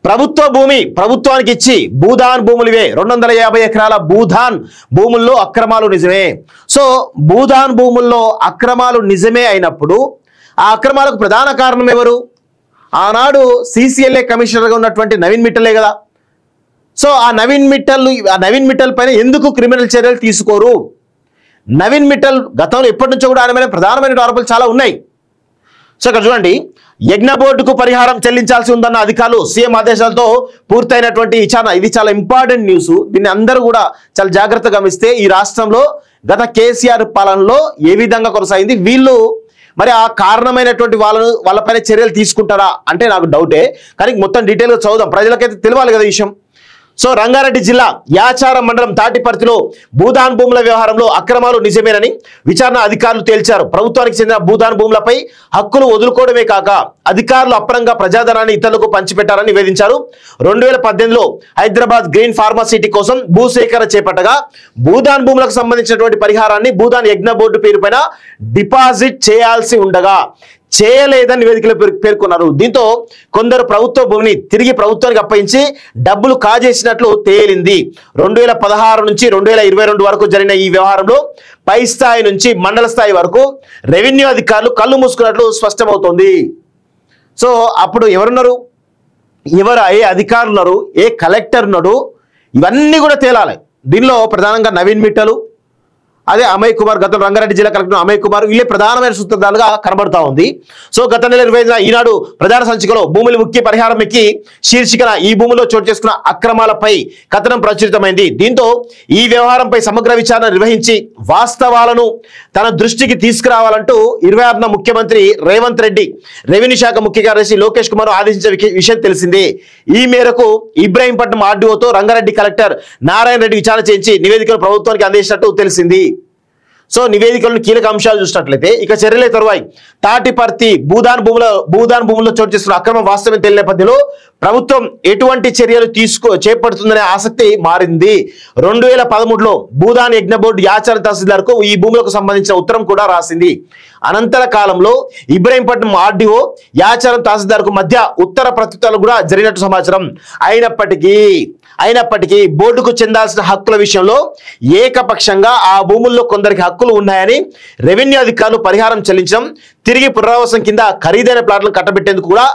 ప్రభుత్వ భూమి ప్రభుత్వానికి ఇచ్చి భూదాన్ భూములివే 250 ఎకరాల భూదాన్ భూముల్లో అక్రమాలు నిజమే. సో భూదాన్ భూముల్లో అక్రమాలు నిజమే అయినప్పుడు ఆ అక్రమాలకు ప్రధాన కారణం ఎవరు? ఆనాడు CCLA కమిషనర్గా ఉన్నటువంటి నవీన్ మిట్టలే కదా. సో ఆ నవీన్ మిట్టల్ పైన ఎందుకు క్రిమినల్ చర్యలు తీసుకోరు? నవీన్ మిట్టల్ గతంలో ఎప్పటి నుంచో కూడా ఆయన మీద ప్రధానమైన ఆరోపణలు చాలా ఉన్నాయి. సో ఇక్కడ చూడండి, యజ్ఞ బోర్డుకు పరిహారం చెల్లించాల్సి ఉందన్న అధికారులు సీఎం ఆదేశాలతో పూర్తయినటువంటి ఇది చాలా ఇంపార్టెంట్ న్యూస్. దీన్ని అందరూ కూడా చాలా జాగ్రత్తగా గమనిస్తే ఈ రాష్ట్రంలో గత కేసీఆర్ పాలనలో ఏ విధంగా కొనసాగింది, వీళ్ళు మరి ఆ కారణమైనటువంటి వాళ్ళపైన చర్యలు తీసుకుంటారా అంటే నాకు డౌటే. కానీ మొత్తం డీటెయిల్గా చదువుదాం, ప్రజలకైతే తెలియాలి కదా ఈ విషయం. సో రంగారెడ్డి జిల్లా యాచారం మండలం తాటిపర్తిలో భూదాన్ భూముల వ్యవహారంలో అక్రమాలు నిజమేనని విచారణ అధికారులు తేల్చారు. ప్రభుత్వానికి చెందిన భూదాన్ భూములపై హక్కులు వదులుకోవడమే కాక అధికారులు అప్రంగా ప్రజాధనాన్ని ఇతరులకు పంచిపెట్టారని నివేదించారు. 2018లో హైదరాబాద్ గ్రీన్ ఫార్మాసిటీ కోసం భూసేకరణ చేపట్టగా భూదాన్ భూములకు సంబంధించినటువంటి పరిహారాన్ని భూదాన్ యజ్ఞ బోర్డు పేరుపైన డిపాజిట్ చేయాల్సి ఉండగా చేయలేదని నివేదికలో పేర్కొన్నారు. దీంతో కొందరు ప్రభుత్వ భూమిని తిరిగి ప్రభుత్వానికి అప్పగించి డబ్బులు కాజేసినట్లు తేలింది. 2016 నుంచి 2022 వరకు జరిగిన ఈ వ్యవహారంలో పై స్థాయి నుంచి మండల స్థాయి వరకు రెవెన్యూ అధికారులు కళ్ళు మూసుకున్నట్లు స్పష్టమవుతోంది. సో అప్పుడు ఎవరున్నారు, ఏ అధికారులు ఉన్నారు, ఏ కలెక్టర్ ఉన్నాడు, ఇవన్నీ కూడా తేలాలి. దీనిలో ప్రధానంగా నవీన్ మిట్టలు, అదే అమయ్ కుమార్, గత రంగారెడ్డి జిల్లా కలెక్టర్ అమయ్ కుమార్, వీళ్ళే ప్రధానమైన సూత్రధారులుగా కనబడతా ఉంది. సో గత నెల 25న ఈనాడు ప్రధాన సంచికలో భూములు ముఖ్య పరిహారం ఎక్కి శీర్షికన ఈ భూములో చోటు చేసుకున్న అక్రమాలపై కథనం ప్రచురితమైంది. దీంతో ఈ వ్యవహారంపై సమగ్ర విచారణ నిర్వహించి వాస్తవాలను తన దృష్టికి తీసుకురావాలంటూ 26న ముఖ్యమంత్రి రేవంత్ రెడ్డి రెవెన్యూ శాఖ ముఖ్య కార్యదర్శి లోకేష్ కుమార్ ఆదేశించిన విషయం తెలిసిందే. ఈ మేరకు ఇబ్రాహీంపట్నం ఆర్డీఓతో రంగారెడ్డి కలెక్టర్ నారాయణ రెడ్డి విచారణ చేయించి నివేదికను ప్రభుత్వానికి అందించినట్టు తెలిసింది. సో నివేదికలను కీలక అంశాలు చూసినట్లయితే ఇక చర్యలే తరువాయి. తాటిపర్తి భూదాన్ భూముల్లో చోటు చేస్తున్న అక్రమం వాస్తవం తెలియ నేపథ్యంలో ప్రభుత్వం ఎటువంటి చర్యలు చేపడుతుందనే ఆసక్తి మారింది. 2013లో భూదాన్ యజ్ఞ బోర్డు యాచారం తహసీల్దార్కు ఈ భూములకు సంబంధించిన ఉత్తరం కూడా రాసింది. అనంతర కాలంలో ఇబ్రాహీంపట్నం ఆర్డీఓ యాచారం తహసీల్దార్కు మధ్య ఉత్తర ప్రత్యుత్తరాలు కూడా జరిగినట్టు సమాచారం. అయినప్పటికీ బోర్డుకు చెందాల్సిన హక్కుల విషయంలో ఏకపక్షంగా ఆ భూముల్లో కొందరికి హక్కులు ఉన్నాయని రెవెన్యూ అధికారులు పరిహారం చెల్లించడం, తిరిగి పునరావాసం కింద ఖరీదైన ప్లాట్లను కట్టబెట్టేందుకు కూడా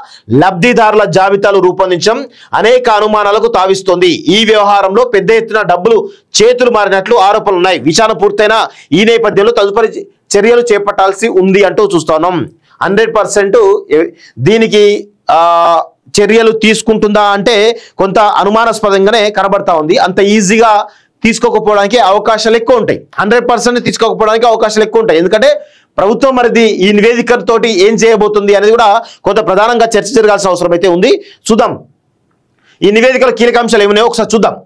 లబ్ధిదారుల జాబితాలు రూపొందించడం అనేక అనుమానాలకు తావిస్తోంది. ఈ వ్యవహారంలో పెద్ద ఎత్తున డబ్బులు చేతులు మారినట్లు ఆరోపణలు ఉన్నాయి. విచారణ పూర్తయిన ఈ నేపథ్యంలో తదుపరి చర్యలు చేపట్టాల్సి ఉంది అంటూ చూస్తున్నాం. 100% దీనికి చర్యలు తీసుకుంటుందా అంటే కొంత అనుమానాస్పదంగానే కనబడతా ఉంది. అంత ఈజీగా తీసుకోకపోవడానికి అవకాశాలు ఎక్కువ ఉంటాయి. 100% తీసుకోకపోవడానికి అవకాశాలు ఎక్కువ ఉంటాయి. ఎందుకంటే ప్రభుత్వం మరిది ఈ నివేదికతోటి ఏం చేయబోతుంది అనేది కూడా కొంత ప్రధానంగా చర్చ జరగాల్సిన అవసరం అయితే ఉంది. చూద్దాం ఈ నివేదికల కీలక అంశాలు ఏమున్నాయో ఒకసారి చూద్దాం.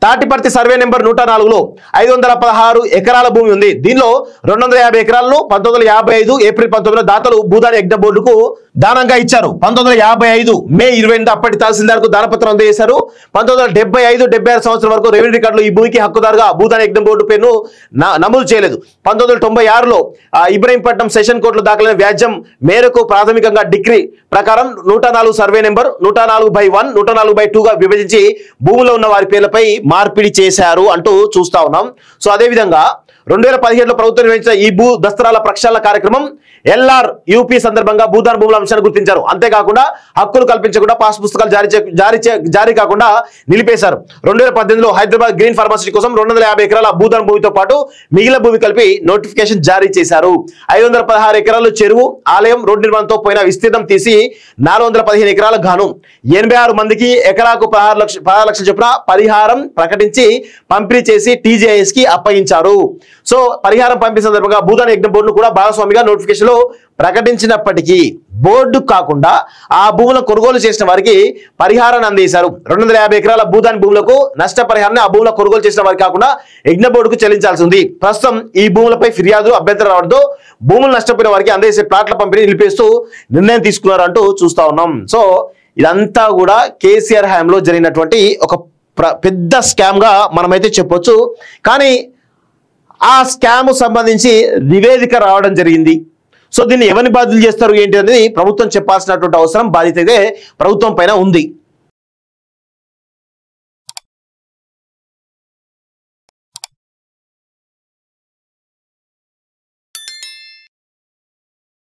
తాటిపర్తి సర్వే నెంబర్ 104లో 516 ఎకరాల భూమి ఉంది. దీనిలో 250 ఎకరాలను 1955 ఏప్రిల్ 19 దాతలు భూదాన్ యజ్ఞ బోర్డుకు దానంగా ఇచ్చారు. 1955 మే 28 అప్పటి తహసీల్దార్కు దానపత్రం అందజేశారు. 1975-76 సంవత్సరం వరకు రెవెన్యూ రికార్డులో ఈ భూమికి హక్కుదారుగా భూదాన్ యజ్ఞ బోర్డు పేరును నమోదు చేయలేదు. 1996లో ఇబ్రాహీంపట్నం సెషన్ కోర్టులో దాఖలైన వ్యాజ్యం మేరకు ప్రాథమికంగా డిగ్రీ ప్రకారం 104 సర్వే నెంబర్ 104/1 104/2గా విభజించి భూమిలో ఉన్న వారి పేర్లపై మార్పిడి చేశారు అంటూ చూస్తా ఉన్నాం. సో అదేవిధంగా 2017లో ప్రభుత్వం నిర్వహించిన ఈ భూ దస్తరాల ప్రక్షాళన కార్యక్రమం LRUP సందర్భంగా భూదాన్ భూముల అంశాన్ని గుర్తించారు. అంతేకాకుండా హక్కులు కల్పించకుండా పాస్ పుస్తకాలు జారీ కాకుండా నిలిపేశారు. 2018లో హైదరాబాద్ గ్రీన్ ఫార్మాసిటీ కోసం 250 ఎకరాల భూదాన్ భూమితో పాటు మిగిలిన భూమి కలిపి నోటిఫికేషన్ జారీ చేశారు. 516 ఎకరాలు చెరువు, ఆలయం, రోడ్డు నిర్మాణంతో పోయిన విస్తీర్ణం తీసి 415 ఎకరాలకు గాను 86 మందికి ఎకరాకు 16 లక్షల చొప్పున పరిహారం ప్రకటించి పంపిణీ చేసి TGIS కి అప్పగించారు. సో పరిహారం పంపిణీ సందర్భంగా భూదాన్ యజ్ఞ బోర్డును కూడా భాగస్వామిగా నోటిఫికేషన్ లో ప్రకటించినప్పటికీ బోర్డు కాకుండా ఆ భూములను కొనుగోలు చేసిన వారికి పరిహారాన్ని అందించారు. 250 ఎకరాల భూదాన్ భూములకు నష్టపరిహారాన్ని ఆ భూముల కొనుగోలు చేసిన వారికి కాకుండా యజ్ఞ బోర్డుకు చెల్లించాల్సి ఉంది. ప్రస్తుతం ఈ భూములపై ఫిర్యాదులు అభ్యంతరం రావడంతో భూములు నష్టపోయిన వారికి అందేసే ప్లాట్ల పంపిణీ నిలిపేస్తూ నిర్ణయం తీసుకున్నారు అంటూ చూస్తా ఉన్నాం. సో ఇదంతా కూడా కేసీఆర్ హయాంలో జరిగినటువంటి ఒక పెద్ద స్కామ్ గా మనమైతే చెప్పొచ్చు. కానీ ఆ స్కామ్ సంబంధించి నివేదిక రావడం జరిగింది. సో దీన్ని ఎవరిని బాధ్యులు చేస్తారు ఏంటి అనేది ప్రభుత్వం చెప్పాల్సినటువంటి అవసరం బాధ్యత అయితే ప్రభుత్వం పైన ఉంది.